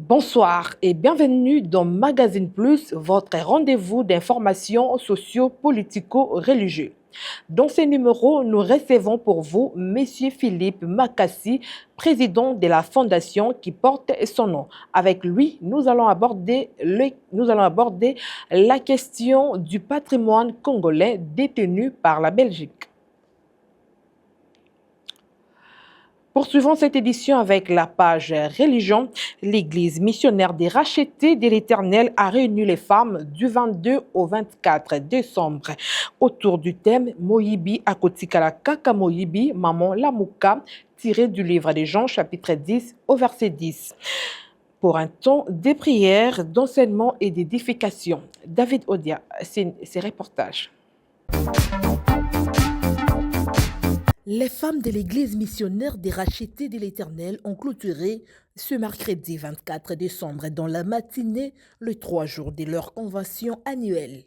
Bonsoir et bienvenue dans Magazine Plus, votre rendez-vous d'informations socio-politico-religieux. Dans ce numéro, nous recevons pour vous M. Philippe Makassi, président de la fondation qui porte son nom. Avec lui, nous allons aborder la question du patrimoine congolais détenu par la Belgique. Poursuivons cette édition avec la page Religion. L'Église missionnaire des rachetés de l'Éternel a réuni les femmes du 22 au 24 décembre autour du thème Moyibi Akotikala Kaka Moyibi Maman Lamuka, tiré du livre des Jean, chapitre 10 au verset 10. Pour un temps de prière, d'enseignement et d'édification. David Odia, ses reportages. Les femmes de l'Église missionnaire des rachetés de l'Éternel ont clôturé ce mercredi 24 décembre dans la matinée les 3 jours de leur convention annuelle.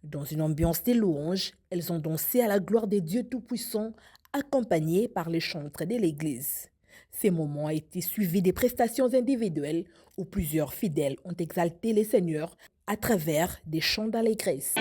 Dans une ambiance de louanges, elles ont dansé à la gloire des dieux tout-puissants, accompagnées par les chantres de l'Église. Ces moments ont été suivis des prestations individuelles où plusieurs fidèles ont exalté le Seigneur à travers des chants d'allégresse.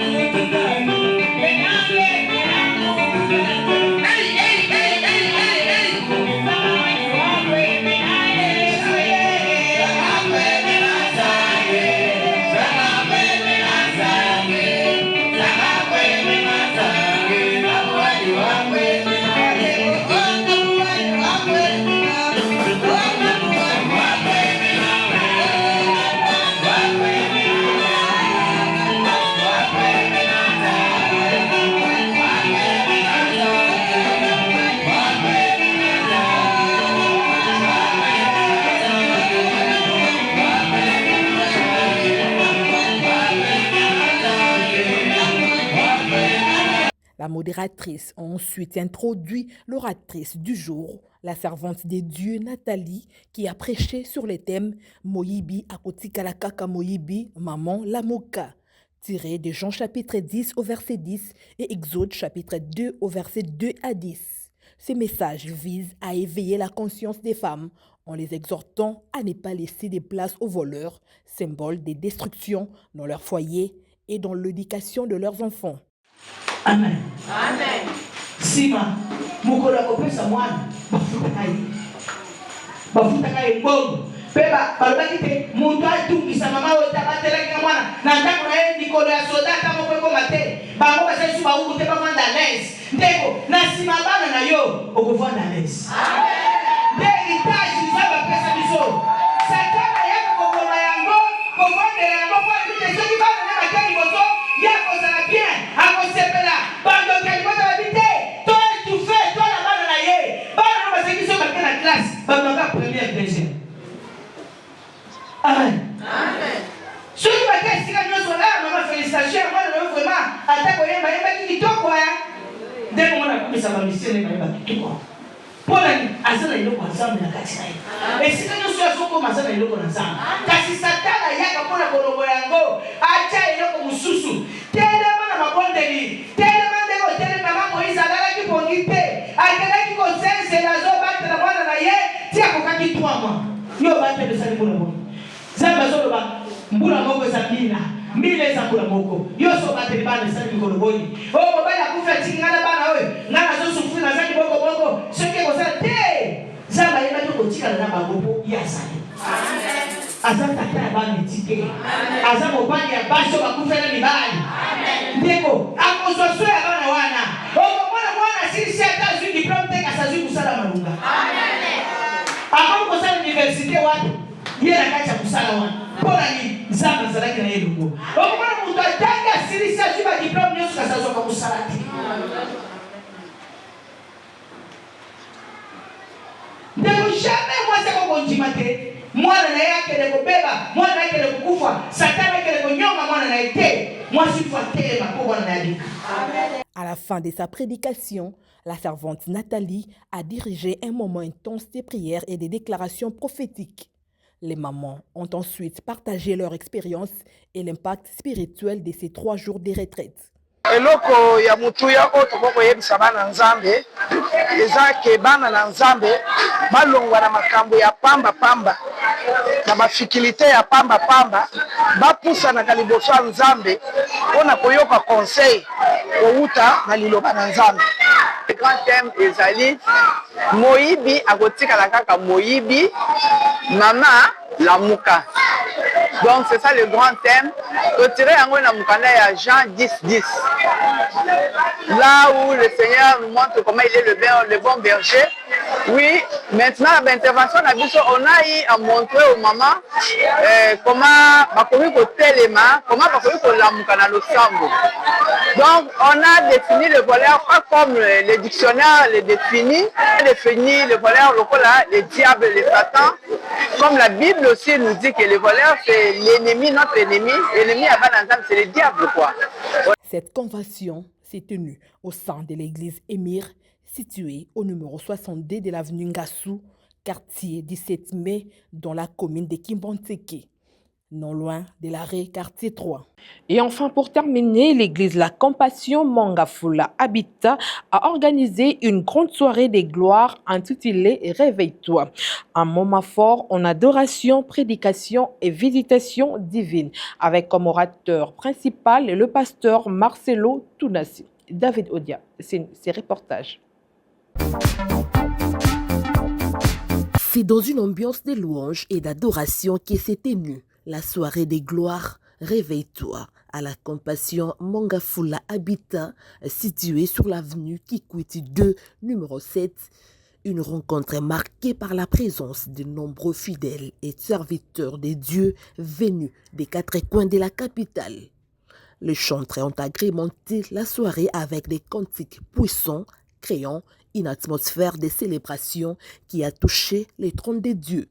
La modératrice a ensuite introduit l'oratrice du jour, la servante des dieux Nathalie, qui a prêché sur le thème Moyibi Akotikala Kaka Moyibi Maman Lamuka, tiré de Jean chapitre 10 au verset 10 et Exode chapitre 2 au verset 2 à 10. Ce message vise à éveiller la conscience des femmes en les exhortant à ne pas laisser de place aux voleurs, symbole de destruction dans leur foyer et dans l'éducation de leurs enfants. Amen. Amen. Sima, mukolo kopesa mwana bafuta kai bomu peba balobaki te muntu atungisa mama oyo tabatelaki mwana na ndako na ye likolo ya soda ata moko ekoma te bango basali su bauku te bavanda lese ndeko na nsima bana na yo okovanda lese nde heritage nzambe apesa biso satana yaka kokoma yango kovandela yango po ebite soki bana na bakei liboso ya kozala bien akosepela bandoki libota babite to etufe to na bana na ye bana no baseki so bake na classe babaka première deuxième. Amen. Amen. Soki bake esika nyonso la mama félicitation ya mwana nayo vraiment ata koyemba yembaki kitoko ya ndenge mwana akomisa bamisene bayeba kitoko mpona aza na eloko ya nzambe na kati na ye esika nyonso azokoma aza na eloko na nzambe kasi satana yaka mpona kolongola yango atya eloko mosusu telema na mabondeli telema ndenge otelemama moïse alalaki pongi te akelaki kosenzela azobatela mwana na ye ti akokaki 3 mois yo batelesali mpona boye nzambe azoloba mbula moko eza mbila eza mbula moko yoso bateli bana esali mikolo boni oyo mobali akufi atiki nga na bana oyo nga nazosufri nazaki bokoboko soki ekozala te nzambe ayebaki kotikala na bango mpo ye azali aza tata ya bana eti te aza mobali ya basi oyo bakufela mibali ndeko akozwa so ya bana wana okomona mwana asilisi ata azwi diplome te kasi azwi kosala malunga akomi kosala université wapi ye na kati ya kosala wana mpona ni nzambe azalaki na ye longo okomona moto atangi asilisi azwi badiplome nyonso kasi azwaka kosala te ndeko jamais mwasi akokondima te mwana na ye akende kobeba mwana na ye akende kokufa satana akende konyonga mwana na ye te mwasi fo atelema mpo mwana na ye abika. À la fin de sa prédication, la servante Nathalie a dirigé un moment intense de prières et de déclarations prophétiques. Les mamans ont ensuite partagé leur expérience et l'impact spirituel de ces 3 jours de retraite. eloko ya mutuya oyo tokokoyebisa bana nzambe eza ke bana na nzambe balongwa na makambo ya pamba na bafikilité ya pamba bapusanaka liboso ya Nzambe mpona koyoka conseil kowuta na liloba na Nzambe. Le grand thème ezali moyibi akotikala kaka moyibi, mama lamuka. Donc c'est ça le grand thème. Retiré yango na mukanda ya Jean 10:10. Là où le Seigneur nous montre comment il est le bon berger. Oui, maintenant l'intervention na biso on a eu à montrer aux mamans comment bakomi ko telema, comment bakomi ko lamuka na losambo. Donc on a défini le voleur pas comme le dictionnaire le définit, le voleur lokola le diable, le Satan. Comme la Bible aussi nous dit que le voleur c'est l'ennemi, notre ennemi. L'ennemi à Bananzam, c'est le diable quoi. Cette convention s'est tenue au sein de l'église Émir, située au numéro 62 de l'avenue Ngassou, quartier 17 mai, dans la commune de Kimbanteke, non loin de l'arrêt quartier 3. Et enfin, pour terminer, l'église La Compassion Mongafula Habitat a organisé une grande soirée des gloires intitulée Réveille-toi. Un moment fort en adoration, prédication et visitation divine, avec comme orateur principal le pasteur Marcelo Tounassi. David Odia, c'est ses reportages. C'est dans une ambiance de louange et d'adoration qui s'est tenue la soirée des gloires Réveille-toi à la Compassion Mongafula Habitat, située sur l'avenue Kikwiti 2, numéro 7. Une rencontre marquée par la présence de nombreux fidèles et serviteurs de Dieu venus des quatre coins de la capitale. Les chanteurs ont agrémenté la soirée avec des cantiques puissants, créant une atmosphère de célébration qui a touché les trônes de Dieu.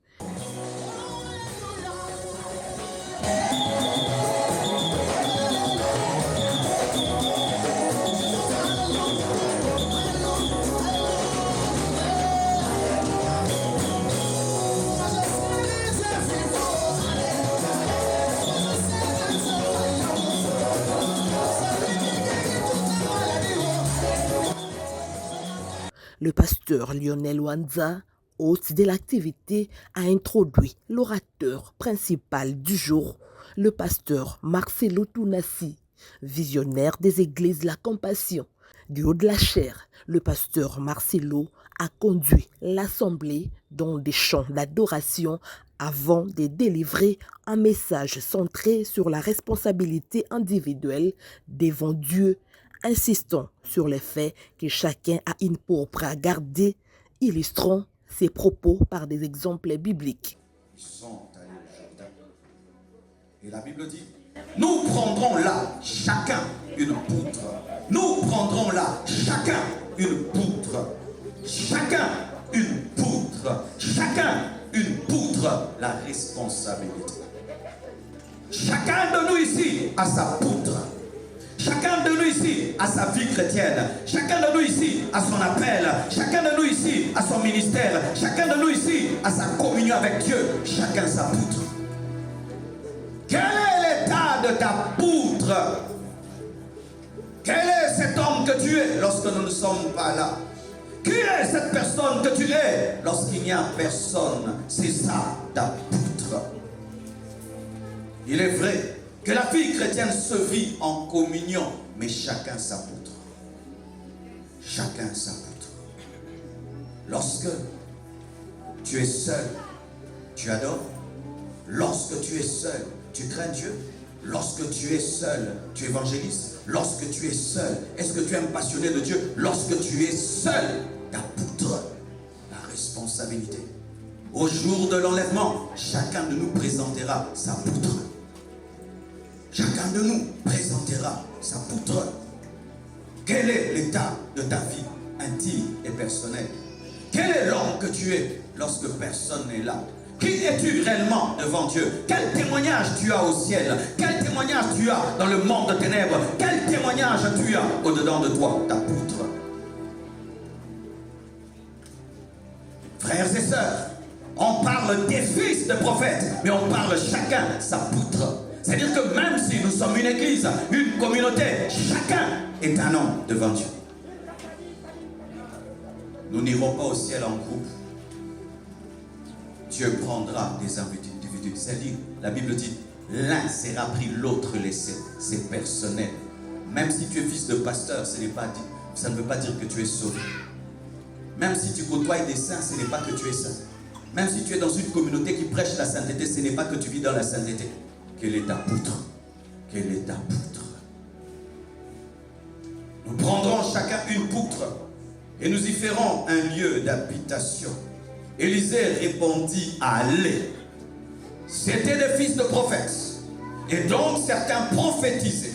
Le pasteur Lionel Wanza, hôte de l'activité, a introduit l'orateur principal du jour, le pasteur Marcelo Tounassi, visionnaire des églises La Compassion. Du haut de la chair, le pasteur Marcelo a conduit l'assemblée dans des chants d'adoration avant de délivrer un message centré sur la responsabilité individuelle devant Dieu, insistant sur le fait que chacun a une pourpre à garder, illustrant ses propos par des exemples bibliques. Ils sont allés au Jourdain. Et la Bible dit, nous prendrons là chacun une poutre. Nous prendrons là chacun une poutre. Chacun une poutre. Chacun une poutre. La responsabilité. Chacun de nous ici a sa poutre. Chacun de nous ici a sa vie chrétienne. Chacun de nous ici a son appel. Chacun de nous ici a son ministère. Chacun de nous ici a sa communion avec Dieu. Chacun sa poutre. Quel est l'état de ta poutre? Quel est cet homme que tu es lorsque nous ne sommes pas là? Qui est cette personne que tu es lorsqu'il n'y a personne? C'est ça ta poutre. Il est vrai que la vie chrétienne se vit en communion, mais chacun sa poutre. Chacun sa poutre. Lorsque tu es seul, tu adores. Lorsque tu es seul, tu crains Dieu. Lorsque tu es seul, tu évangélises. Lorsque tu es seul, est-ce que tu es un passionné de Dieu? Lorsque tu es seul, ta poutre, la responsabilité. Au jour de l'enlèvement, chacun de nous présentera sa poutre. Chacun de nous présentera sa poutre. Quel est l'état de ta vie intime et personnelle? Quel est l'homme que tu es lorsque personne n'est là? Qui es-tu réellement devant Dieu? Quel témoignage tu as au ciel? Quel témoignage tu as dans le monde de ténèbres? Quel témoignage tu as au-dedans de toi? Ta poutre. Frères et sœurs, on parle des fils de prophètes, mais on parle chacun sa poutre. C'est-à-dire que même si nous sommes une église, une communauté, chacun est un homme devant Dieu. Nous n'irons pas au ciel en groupe. Dieu prendra des individus. C'est-à-dire, la Bible dit, l'un sera pris, l'autre laissé. C'est personnel. Même si tu es fils de pasteur, ça ne veut pas dire que tu es sauvé. Même si tu côtoies des saints, ce n'est pas que tu es saint. Même si tu es dans une communauté qui prêche la sainteté, ce n'est pas que tu vis dans la sainteté. Quelle est ta poutre? Quelle est ta poutre? Nous prendrons chacun une poutre et nous y ferons un lieu d'habitation. Élisée répondit à aller. C'était des fils de prophètes. Et donc certains prophétisaient.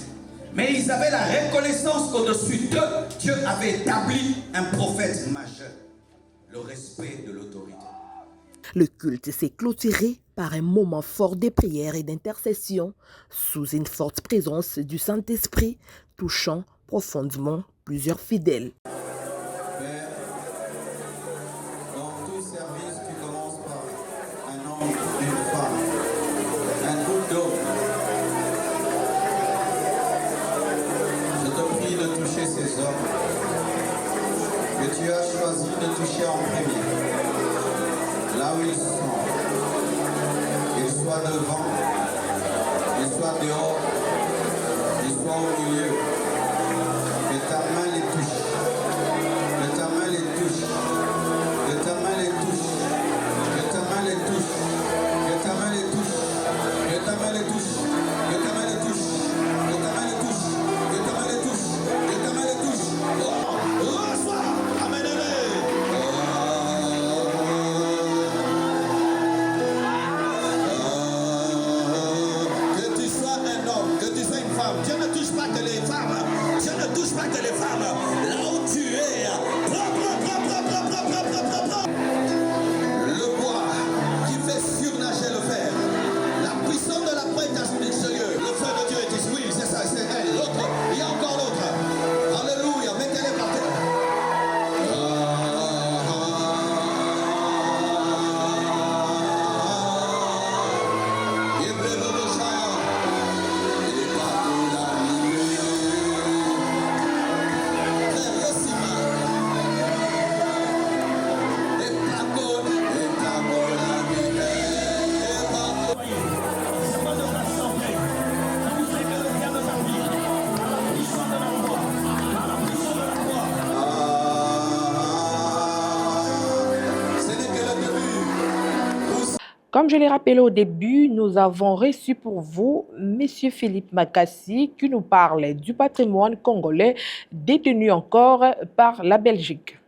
Mais ils avaient la reconnaissance qu'au-dessus d'eux, Dieu avait établi un prophète majeur. Le respect de l'autorité. Le culte s'est clôturé par un moment fort de prière et d'intercession sous une forte présence du Saint-Esprit, touchant profondément plusieurs fidèles. Père, dans tout service, tu commences par un homme, une femme, un groupe d'hommes. Je te prie de toucher ces hommes que tu as choisi de toucher en premier, là où ils sont, qu'ils soient devant, qu'ils soient dehors, qu'ils soient au milieu. Que ta main les touche, que ta main les touche, que ta main les touche, que ta main les touche, que ta main les touche, que ta main les touche, que ta main les touche, que ta main les touche, que ta main les touche, que ta main les touche. Reçois, amène-les. Que tu sois un homme, que tu sois une femme, Dieu ne touche pas que les femmes. Dieu ne touche pas que les femmes. Là où tu es, le bois qui fait surnager le fer. La puissance de la prêtresse mystérieuse. Le feu de Dieu est ici. Oui, c'est ça, c'est elle. L'autre, il y a encore l'autre. Alléluia, mettez-les par terre. Comme je l'ai rappelé au début, nous avons reçu pour vous M. Philippe Makassi qui nous parle du patrimoine congolais détenu encore par la Belgique.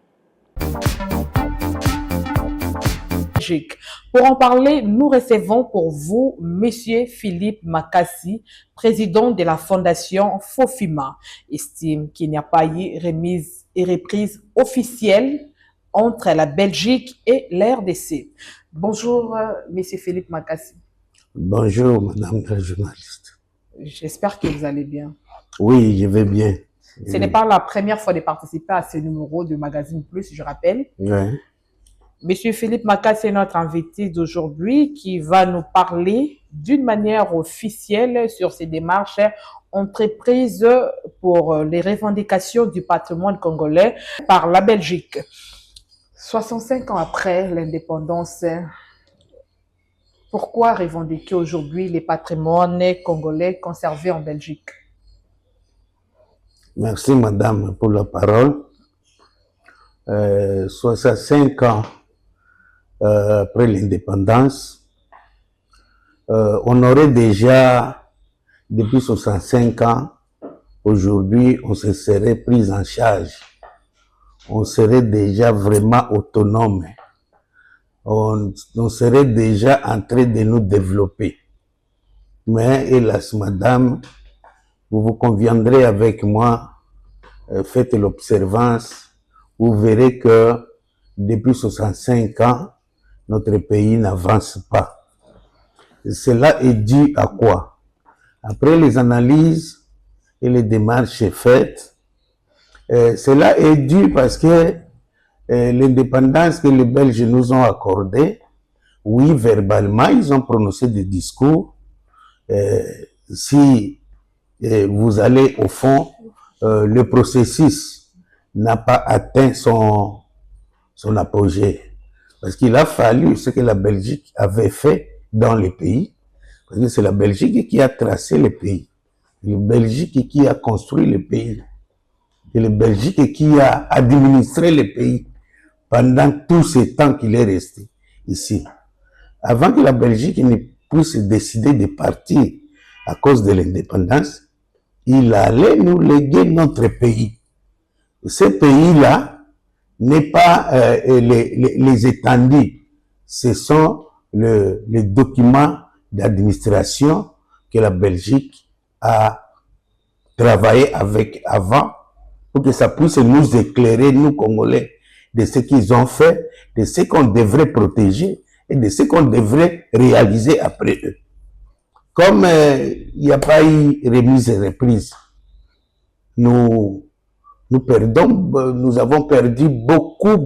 Pour en parler, nous recevons pour vous M. Philippe Makassi, président de la fondation FOFIMA, estime qu'il n'y a pas eu remise et reprise officielle entre la Belgique et la RDC. Bonjour, M. Philippe Makassi. Bonjour, Madame la journaliste. J'espère que vous allez bien. Oui, je vais bien. Ce n'est pas la première fois de participer à ce numéro de Magazine Plus, je rappelle. Ouais. Monsieur Philippe Makassi est notre invité d'aujourd'hui qui va nous parler d'une manière officielle sur ces démarches entreprises pour les revendications du patrimoine congolais par la Belgique. 65 ans après l'indépendance, pourquoi revendiquer aujourd'hui les patrimoines congolais conservés en Belgique? Merci, Madame, pour la parole. 65 ans après l'indépendance, on aurait déjà, depuis 65 ans, aujourd'hui, on se serait pris en charge. On serait déjà vraiment autonome. On serait déjà en train de nous développer. Mais, hélas, Madame, vous conviendrez avec moi, faites l'observance, vous verrez que depuis 65 ans, notre pays n'avance pas. Et cela est dû à quoi? Après les analyses et les démarches faites, cela est dû parce que l'indépendance que les Belges nous ont accordée, oui, verbalement, ils ont prononcé des discours. Si vous allez au fond, le processus n'a pas atteint son apogée. Parce qu'il a fallu ce que la Belgique avait fait dans les pays, parce que c'est la Belgique qui a tracé les pays. C'est la Belgique qui a construit les pays. C'est la Belgique qui a administré les pays pendant tout ce temps qu'il est resté ici. Avant que la Belgique ne puisse décider de partir à cause de l'indépendance, il allait nous léguer notre pays. Ce pays-là n'est pas les étendues, ce sont les documents d'administration que la Belgique a travaillé avec avant pour que ça puisse nous éclairer, nous Congolais, de ce qu'ils ont fait, de ce qu'on devrait protéger et de ce qu'on devrait réaliser après eux. Comme il n'y a pas eu remise et reprise, nous avons perdu beaucoup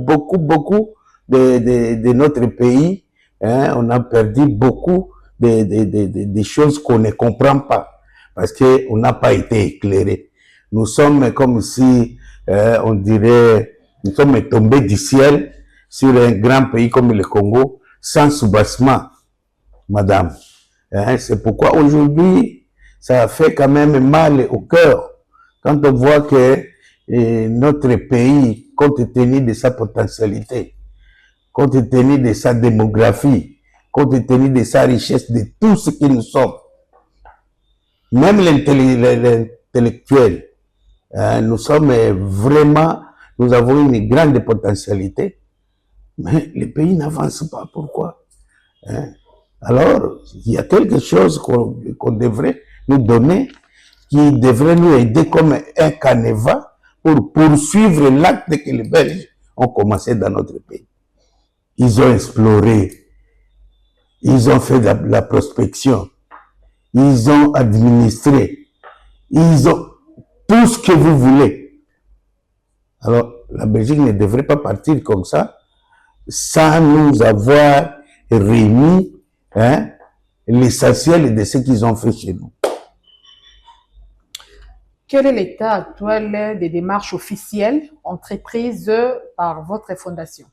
de notre pays. Hein, on a perdu beaucoup de choses qu'on ne comprend pas parce qu'on n'a pas été éclairé. Nous sommes comme si, on dirait, nous sommes tombés du ciel sur un grand pays comme le Congo sans soubassement, madame. Hein, c'est pourquoi aujourd'hui, ça fait quand même mal au cœur quand on voit que notre pays, compte tenu de sa potentialité, compte tenu de sa démographie, compte tenu de sa richesse, de tout ce que nous sommes, même l'intellectuel, nous sommes vraiment, nous avons une grande potentialité, mais le pays n'avance pas. Pourquoi? Hein? Alors, il y a quelque chose qu'on devrait nous donner, qui devrait nous aider comme un canevas pour poursuivre l'acte que les Belges ont commencé dans notre pays. Ils ont exploré, ils ont fait de la prospection, ils ont administré, ils ont tout ce que vous voulez. Alors, la Belgique ne devrait pas partir comme ça sans nous avoir remis l'essentiel de ce qu'ils ont fait chez nous. Quel est l'état actuel des démarches officielles entreprises par votre fondation?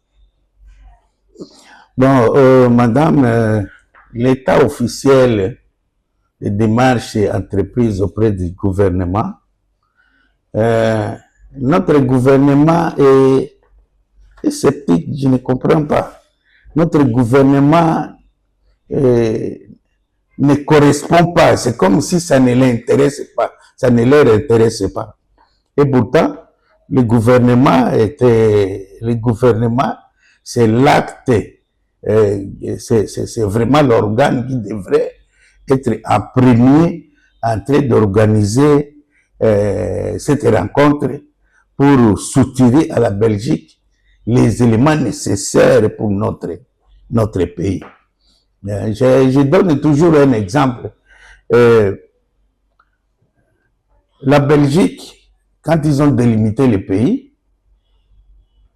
Bon, madame, l'état officiel des démarches entreprises auprès du gouvernement, notre gouvernement est sceptique, je ne comprends pas. Notre gouvernement ne correspond pas, c'est comme si ça ne l'intéresse pas, ça ne leur intéresse pas. Et pourtant, le gouvernement, c'est l'acte, c'est vraiment l'organe qui devrait être en premier en train d'organiser cette rencontre pour soutirer à la Belgique les éléments nécessaires pour notre pays. Je donne toujours un exemple. La Belgique, quand ils ont délimité le pays,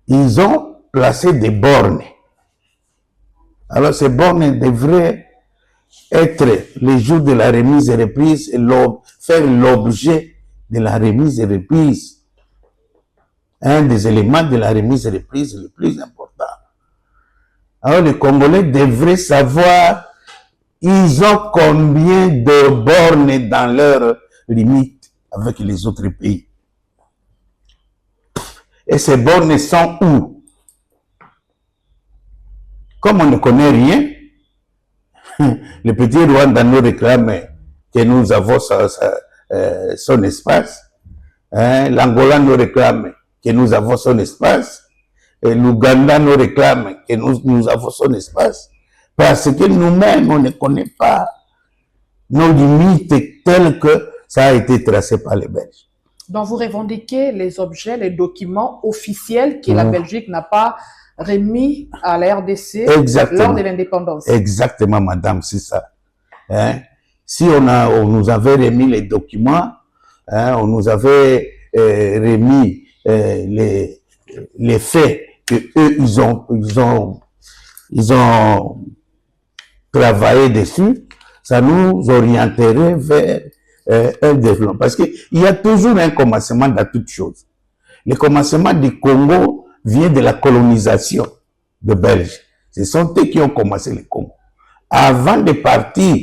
ils ont placé des bornes. Alors ces bornes devraient être les jours de la remise et reprise, faire l'objet de la remise et reprise. Un des éléments de la remise et reprise le plus important. Alors les Congolais devraient savoir, ils ont combien de bornes dans leurs limites avec les autres pays. Et ces bornes sont où? Comme on ne connaît rien, le petit Rwanda nous réclame que nous avons son espace. L'Angola nous réclame que nous avons son espace. Et l'Ouganda nous réclame que nous avons son espace. Parce que nous-mêmes, on ne connaît pas nos limites telles que ça a été tracé par les Belges. Donc, vous revendiquez les objets, les documents officiels que la Belgique n'a pas remis à la RDC lors de l'indépendance. Exactement, madame, c'est ça. Si on nous avait remis les documents, on nous avait remis les faits que eux ils ont travaillé dessus, ça nous orienterait vers un développement. Parce qu'il y a toujours un commencement dans toute chose. Le commencement du Congo vient de la colonisation de Belges. Ce sont eux qui ont commencé le Congo. Avant de partir,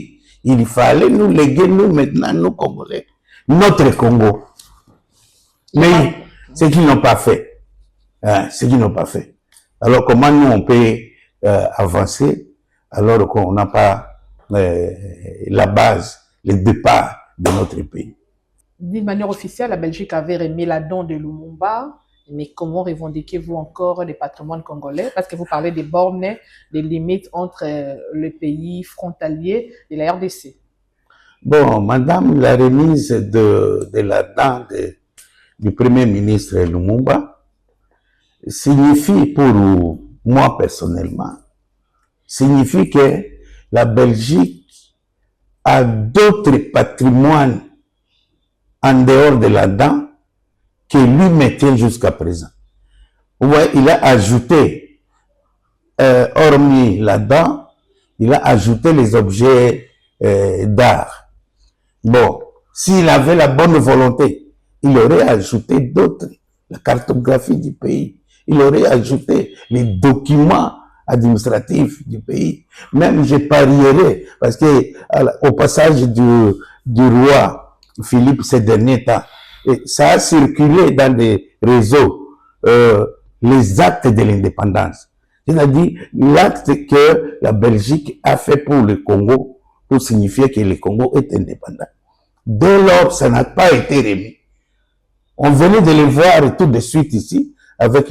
il fallait nous léguer, nous maintenant, nous Congolais, notre Congo. Mais ce qu'ils n'ont pas fait. Ce qu'ils n'ont pas fait. Alors comment nous on peut avancer alors qu'on n'a pas la base, le départ de notre pays. D'une manière officielle, la Belgique avait remis la don de Lumumba, mais comment revendiquez-vous encore les patrimoines congolais? Parce que vous parlez des bornes, des limites entre le pays frontalier et la RDC. Bon, madame, la remise de la dent du premier ministre Lumumba signifie pour moi personnellement, signifie que la Belgique a d'autres patrimoines en dehors de la dent que lui mettait jusqu'à présent. Ouais, il a ajouté, hormis la dent, il a ajouté les objets d'art. Bon, s'il avait la bonne volonté, il aurait ajouté d'autres, la cartographie du pays, il aurait ajouté les documents administratifs du pays. Même je parierais, parce que au passage du roi Philippe ces derniers temps, ça a circulé dans des réseaux les actes de l'indépendance. C'est-à-dire l'acte que la Belgique a fait pour le Congo, pour signifier que le Congo est indépendant. Dès lors, ça n'a pas été remis. On venait de le voir tout de suite ici, avec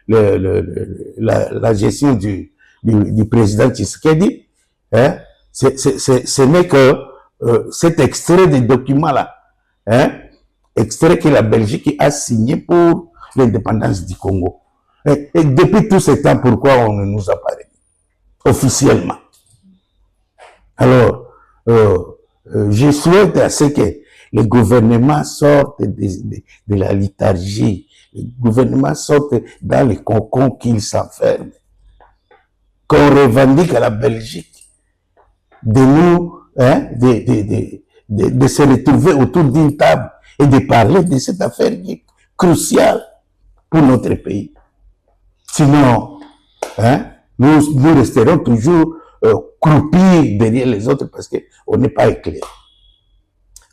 la gestion du président Tshisekedi. Hein? Ce n'est que cet extrait des documents-là, hein? Extrait que la Belgique a signé pour l'indépendance du Congo. Et depuis tout ce temps, pourquoi on ne nous a pas remis officiellement? Alors, je souhaite à ce que le gouvernement sorte de la léthargie, le gouvernement sorte dans les cocons qu'il s'enferme, qu'on revendique à la Belgique de nous, hein, de se retrouver autour d'une table et de parler de cette affaire qui est cruciale pour notre pays. Sinon, hein, nous resterons toujours croupis derrière les autres parce qu'on n'est pas éclairé.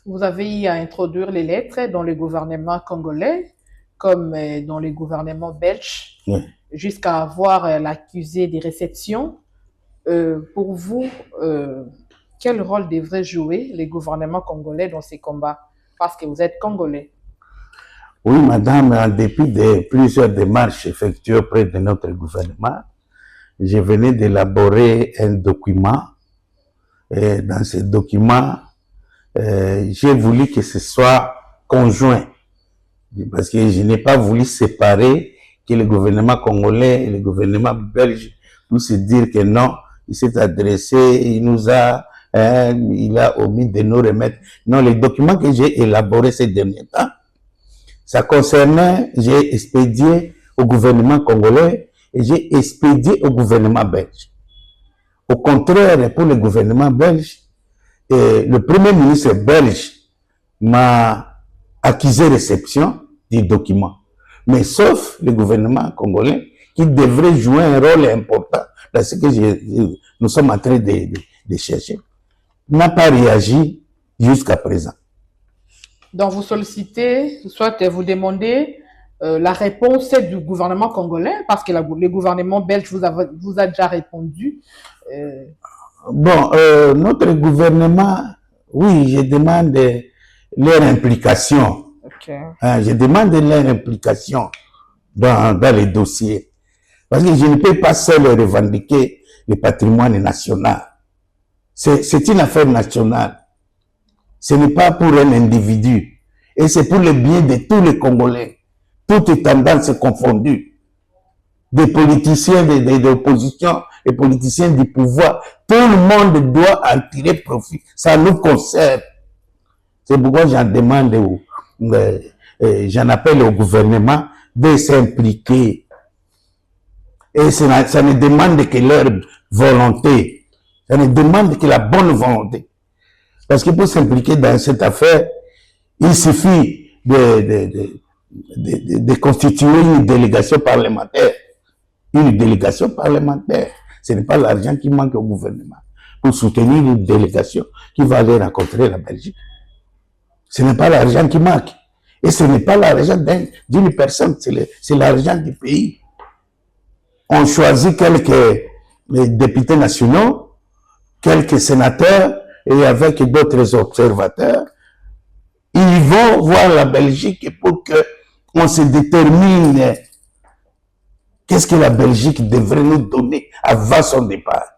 Vous avez eu à introduire les lettres dans le gouvernement congolais comme dans le gouvernement belge, Oui. jusqu'à avoir l'accusé des réceptions. Pour vous, quel rôle devrait jouer le gouvernement congolais dans ces combats? Parce que vous êtes congolais. Oui, madame, en dépit de plusieurs démarches effectuées auprès de notre gouvernement, je venais d'élaborer un document. Et dans ce document, j'ai voulu que ce soit conjoint. Parce que je n'ai pas voulu séparer que le gouvernement congolais et le gouvernement belge puissent se dire que non, il s'est adressé, il a omis de nous remettre. Non, les documents que j'ai élaborés ces derniers temps, ça concernait, j'ai expédié au gouvernement congolais et j'ai expédié au gouvernement belge. Au contraire, pour le gouvernement belge, le premier ministre belge m'a accusé réception du document. Mais sauf le gouvernement congolais qui devrait jouer un rôle important dans ce que nous sommes en train de chercher, n'a pas réagi jusqu'à présent. Donc vous sollicitez, soit vous demandez la réponse du gouvernement congolais, parce que le gouvernement belge vous a déjà répondu. Bon, notre gouvernement, oui, je demande leur implication. Okay. Je demande leur implication dans les dossiers. Parce que je ne peux pas seul revendiquer le patrimoine national. C'est une affaire nationale. Ce n'est pas pour un individu. Et c'est pour le bien de tous les Congolais. Toutes tendances confondues. Des politiciens de l'opposition, des politiciens du pouvoir. Tout le monde doit en tirer profit. Ça nous concerne. C'est pourquoi j'en demande, j'en appelle au gouvernement de s'impliquer. Et ça ne demande que leur volonté. Ça ne demande que la bonne volonté. Parce que pour s'impliquer dans cette affaire, il suffit de constituer une délégation parlementaire. Une délégation parlementaire. Ce n'est pas l'argent qui manque au gouvernement pour soutenir une délégation qui va aller rencontrer la Belgique. Ce n'est pas l'argent qui manque. Et ce n'est pas l'argent d'une personne, c'est l'argent du pays. On choisit quelques députés nationaux, quelques sénateurs et avec d'autres observateurs. Ils vont voir la Belgique pour qu'on se détermine qu'est-ce que la Belgique devrait nous donner avant son départ.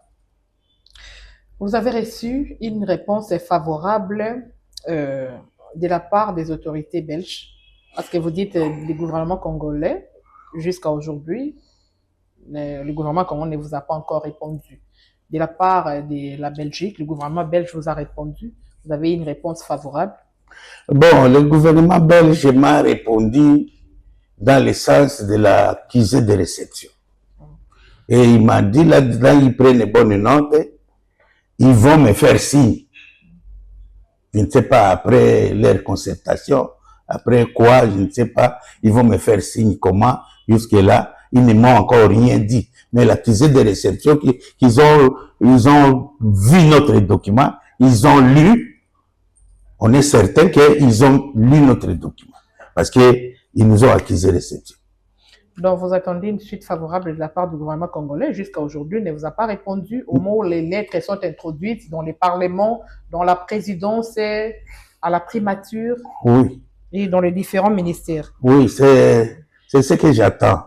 Vous avez reçu une réponse favorable de la part des autorités belges, parce que vous dites le gouvernement congolais, jusqu'à aujourd'hui, le gouvernement congolais ne vous a pas encore répondu. De la part de la Belgique, le gouvernement belge vous a répondu. Vous avez une réponse favorable? Bon, le gouvernement belge m'a répondu dans le sens de l'accusé de réception. Et il m'a dit, là, ils prennent bonne note, ils vont me faire signe. Je ne sais pas, après leur concertation, après quoi, je ne sais pas, ils vont me faire signe comment, jusque-là, ils ne m'ont encore rien dit. Mais l'accusé de réception, ils ont vu notre document, ils ont lu, on est certain qu'ils ont lu notre document, parce qu'ils nous ont accusé de réception. Donc, vous attendez une suite favorable de la part du gouvernement congolais. Jusqu'à aujourd'hui, ne vous a pas répondu au moment où les lettres sont introduites dans les parlements, dans la présidence, à la primature, oui, et dans les différents ministères. Oui, c'est ce que j'attends.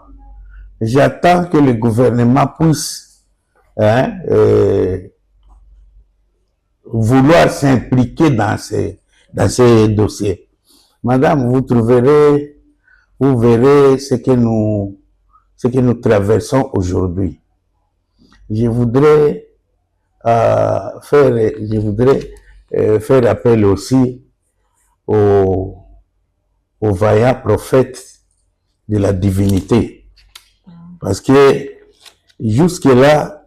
J'attends que le gouvernement puisse vouloir s'impliquer dans ces dossiers. Madame, vous verrez ce que nous traversons aujourd'hui. Je voudrais faire appel aussi aux vaillants prophètes de la divinité. Parce que jusque-là,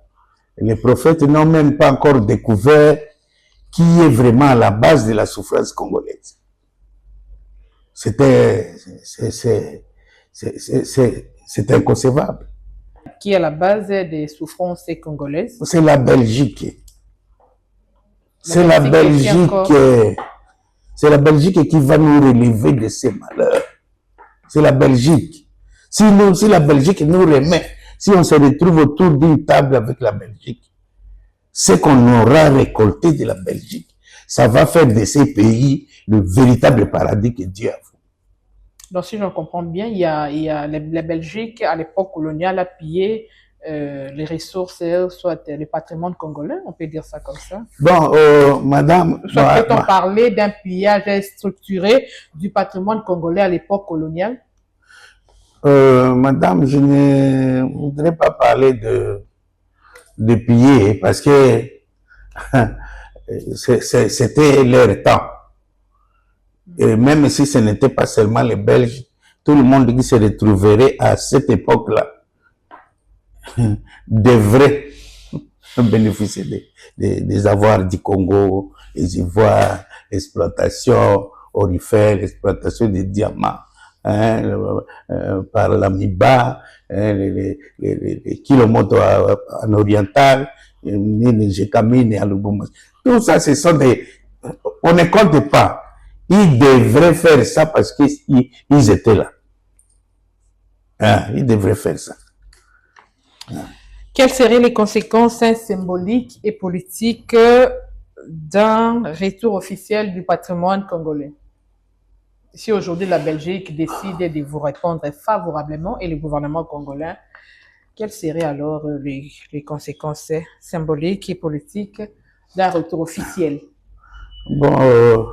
les prophètes n'ont même pas encore découvert qui est vraiment à la base de la souffrance congolaise. C'est inconcevable. Qui est à la base des souffrances congolaises? C'est la Belgique. C'est la Belgique qui va nous relever de ces malheurs. C'est la Belgique. Si la Belgique nous remet, si on se retrouve autour d'une table avec la Belgique, ce qu'on aura récolté de la Belgique, ça va faire de ces pays le véritable paradis que Dieu a voulu. Donc, si je comprends bien, il y a la Belgique, à l'époque coloniale, a pillé les ressources, soit le patrimoine congolais, on peut dire ça comme ça. Bon, madame... Soit peut-on parler d'un pillage structuré du patrimoine congolais à l'époque coloniale? Madame, je ne voudrais pas parler de piller, parce que c'était leur temps. Et même si ce n'était pas seulement les Belges, tout le monde qui se retrouverait à cette époque-là devrait bénéficier des avoirs du Congo, les ivoires, l'exploitation aurifère, l'exploitation des diamants, par l'Amiba, les kilomètres en oriental, les Jekamine à Lubumbashi. Tout ça, ce sont des... On ne compte pas. Ils devraient faire ça parce qu'ils étaient là. Ils devraient faire ça. Quelles seraient les conséquences symboliques et politiques d'un retour officiel du patrimoine congolais? Si aujourd'hui la Belgique décide de vous répondre favorablement et le gouvernement congolais, quelles seraient alors les conséquences symboliques et politiques d'un retour officiel? Bon,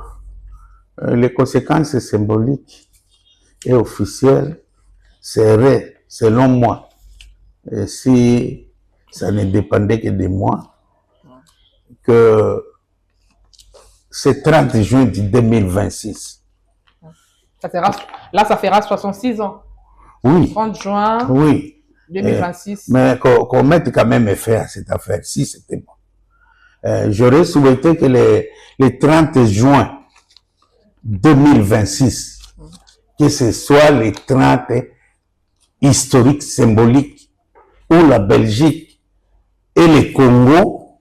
les conséquences symboliques et officielles seraient, selon moi, si ça ne dépendait que de moi, que ce 30 juin 2026. Ça fera 66 ans. Oui. 30 juin oui. 2026. Mais qu'on mette quand même effet à cette affaire, si c'était bon. J'aurais souhaité que le 30 juin 2026, que ce soit les 30 historiques, symboliques, où la Belgique les Congos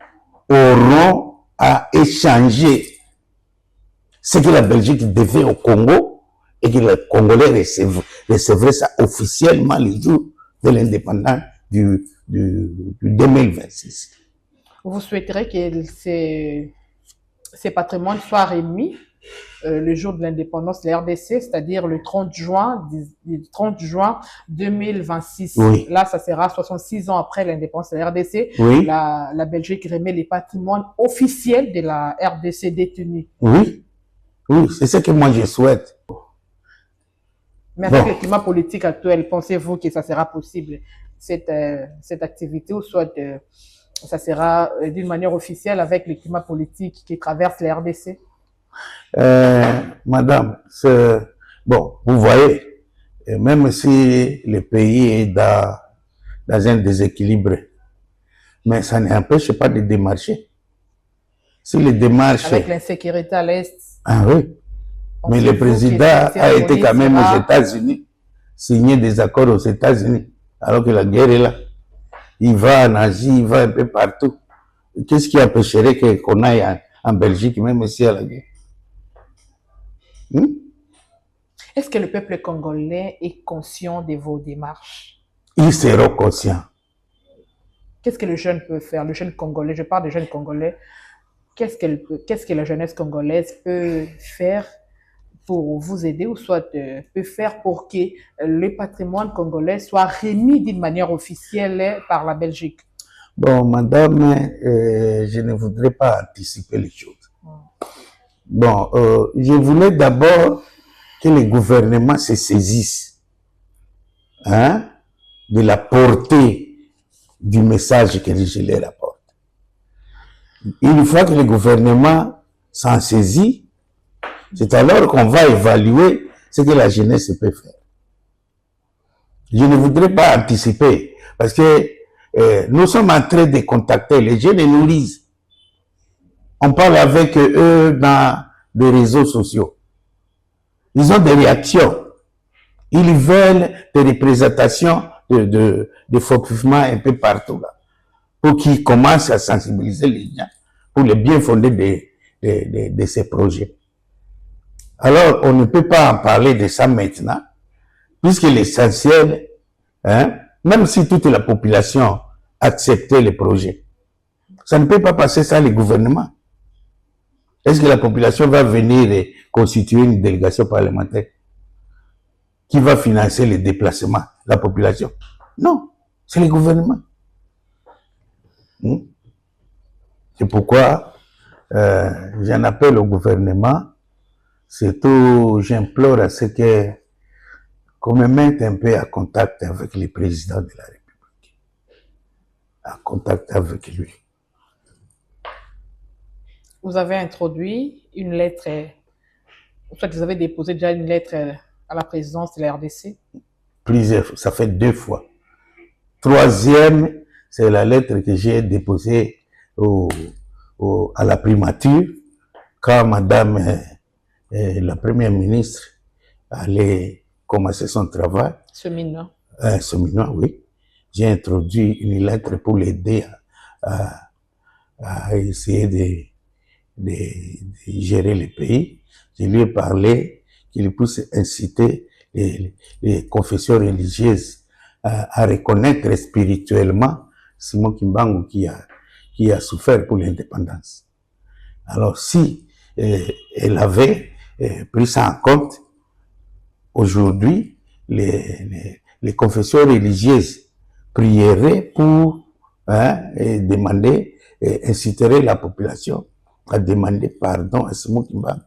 auront à échanger ce que la Belgique devait au Congo et que les Congolais recevraient ça officiellement le jour de l'indépendance du 2026. Vous souhaiterez que ces patrimoines soient remis le jour de l'indépendance de la RDC, c'est-à-dire le 30 juin 2026. Oui. Là, ça sera 66 ans après l'indépendance de la RDC. Oui. La Belgique remet les patrimoines officiels de la RDC détenus. Oui, oui, c'est ce que moi je souhaite. Mais avec le climat politique actuel, pensez-vous que ça sera possible, cette activité, ou soit ça sera d'une manière officielle avec le climat politique qui traverse la RDC? Madame, bon, vous voyez, même si le pays est dans un déséquilibre, mais ça n'empêche pas de démarcher. Si les démarches... Avec l'insécurité à l'Est. Ah oui. Mais le président a été quand même aux États-Unis, signé des accords aux États-Unis, alors que la guerre est là. Il va en Asie, il va un peu partout. Qu'est-ce qui empêcherait qu'on aille en Belgique, même si il y a la guerre? Est-ce que le peuple congolais est conscient de vos démarches? Ils seront conscients. Qu'est-ce que le jeune peut faire? Le jeune congolais, je parle des jeunes congolais. Qu'est-ce que la jeunesse congolaise peut faire pour vous aider, ou soit peut faire pour que le patrimoine congolais soit remis d'une manière officielle par la Belgique? Bon, madame, je ne voudrais pas anticiper les choses. Bon, je voulais d'abord que les gouvernements se saisissent de la portée du message que je leur apporte. Une fois que le gouvernement s'en saisit, c'est alors qu'on va évaluer ce que la jeunesse peut faire. Je ne voudrais pas anticiper, parce que nous sommes en train de contacter les jeunes et nous lisent. On parle avec eux dans des réseaux sociaux. Ils ont des réactions. Ils veulent des représentations de fonctionnement un peu partout là, pour qu'ils commencent à sensibiliser les gens pour le bien fondé de ces projets. Alors, on ne peut pas en parler de ça maintenant, puisque l'essentiel, même si toute la population acceptait les projets, ça ne peut pas passer sans le gouvernement. Est-ce que la population va venir constituer une délégation parlementaire qui va financer les déplacements, la population? Non, c'est le gouvernement. C'est pourquoi j'en appelle au gouvernement, surtout j'implore à ce qu'on me mette un peu en contact avec le président de la République, en contact avec lui. Vous avez introduit une lettre, soit vous avez déposé déjà une lettre à la présidence de la RDC? Plusieurs, ça fait 2 fois. Troisième, c'est la lettre que j'ai déposée à la primature, quand madame la première ministre allait commencer son travail. Cheminement. Cheminement, oui. J'ai introduit une lettre pour l'aider à essayer de gérer le pays. Je lui ai parlé qu'il puisse inciter les confessions religieuses à reconnaître spirituellement Simon Kimbangu qui a souffert pour l'indépendance. Alors, si elle avait pris ça en compte, aujourd'hui, les confessions religieuses prieraient pour demander, inciteraient la population à demander pardon à Simon Kimbangu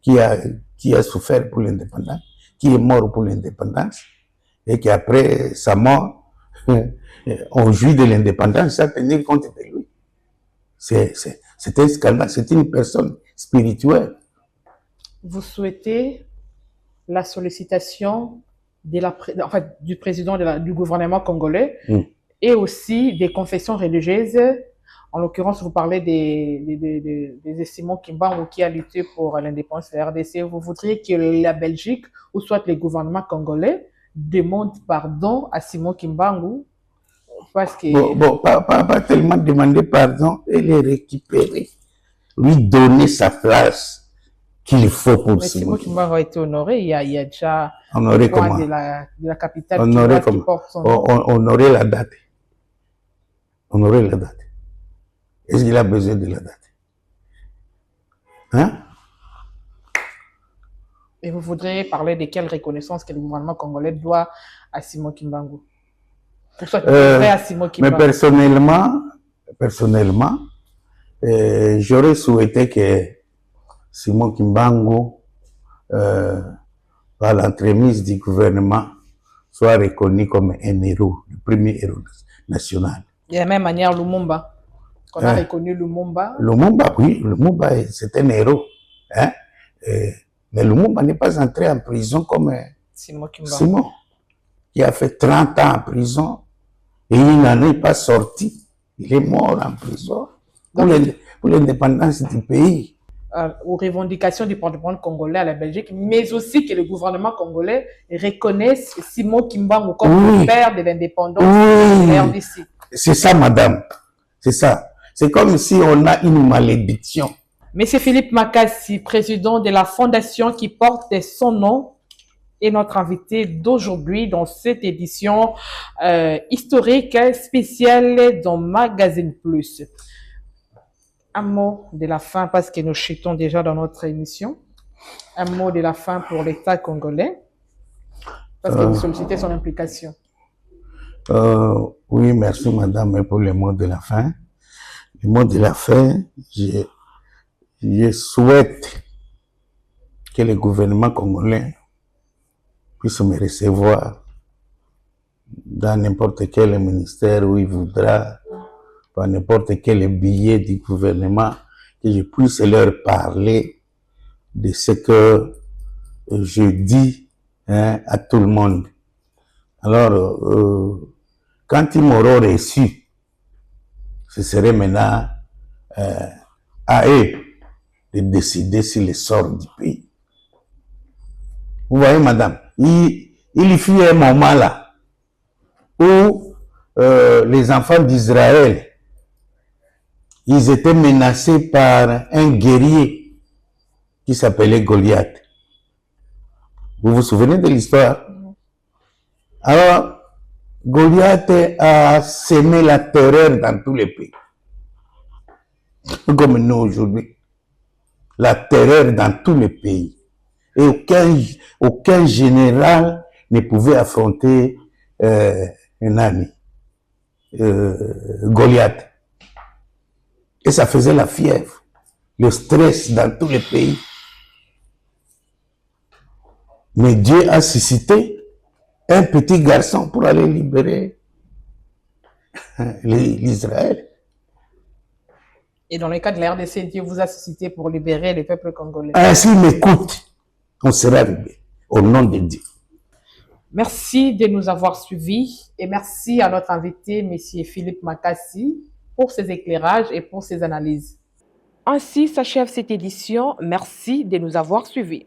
qui a souffert pour l'indépendance, qui est mort pour l'indépendance, et qu'après sa mort, on jouit de l'indépendance sans tenir compte de lui. C'est un scandale, c'est une personne spirituelle. Vous souhaitez la sollicitation du président du gouvernement congolais et aussi des confessions religieuses. En l'occurrence, vous parlez des Simon Kimbangu qui a lutté pour l'indépendance de la RDC. Vous voudriez que la Belgique, ou soit le gouvernement congolais, demande pardon à Simon Kimbangu Parce que... Pas tellement demander pardon et les récupérer. Lui donner sa place qu'il faut pour Simon Kimbangu a été honoré. Il y a déjà honoré comment? De la capitale Honoré qui porte son nom. Honorer la date. Honorer la date. Est-ce qu'il a besoin de la date? Hein? Et vous voudriez parler de quelle reconnaissance que le gouvernement congolais doit à Simon Kimbangu? Pour soit vrai à Simon Kimbangu. Mais personnellement, j'aurais souhaité que Simon Kimbangu, par l'entremise du gouvernement, soit reconnu comme un héros, le premier héros national. De la même manière, Lumumba, qu'on a reconnu Lumumba. Lumumba, oui, Lumumba, c'est un héros. Hein? Mais Lumumba n'est pas entré en prison comme Simon Kimbangu. Simon, qui a fait 30 ans en prison et il n'en est pas sorti. Il est mort en prison pour l'indépendance du pays. Aux revendications du patrimoine congolais à la Belgique, mais aussi que le gouvernement congolais reconnaisse Simon Kimbangu comme le père de l'indépendance de la RDC. C'est ça, madame. C'est ça. C'est comme si on a une malédiction. Monsieur Philippe Makassi, président de la fondation qui porte son nom, est notre invité d'aujourd'hui dans cette édition historique spéciale dans Magazine Plus. Un mot de la fin, parce que nous chutons déjà dans notre émission. Un mot de la fin pour l'État congolais, parce que vous sollicitez son implication. Oui, merci madame pour les mots de la fin. Les mots de la fin, je souhaite que le gouvernement congolais puisse me recevoir dans n'importe quel ministère où il voudra, par n'importe quel billet du gouvernement, que je puisse leur parler de ce que je dis à tout le monde. Alors, quand ils m'auront reçu, ce serait maintenant à eux de décider sur le sort du pays. Vous voyez, madame, il fut un moment là où les enfants d'Israël, ils étaient menacés par un guerrier qui s'appelait Goliath. Vous vous souvenez de l'histoire? Alors, Goliath a semé la terreur dans tous les pays. Comme nous aujourd'hui. La terreur dans tous les pays. Et aucun général ne pouvait affronter un ami. Goliath. Et ça faisait la fièvre, le stress dans tous les pays. Mais Dieu a suscité un petit garçon pour aller libérer l'Israël. Et dans le cas de la RDC, Dieu vous a suscité pour libérer le peuple congolais. S'il m'écoute, on sera libéré au nom de Dieu. Merci de nous avoir suivis et merci à notre invité, M. Philippe Makassi, pour ses éclairages et pour ses analyses. Ainsi s'achève cette édition. Merci de nous avoir suivis.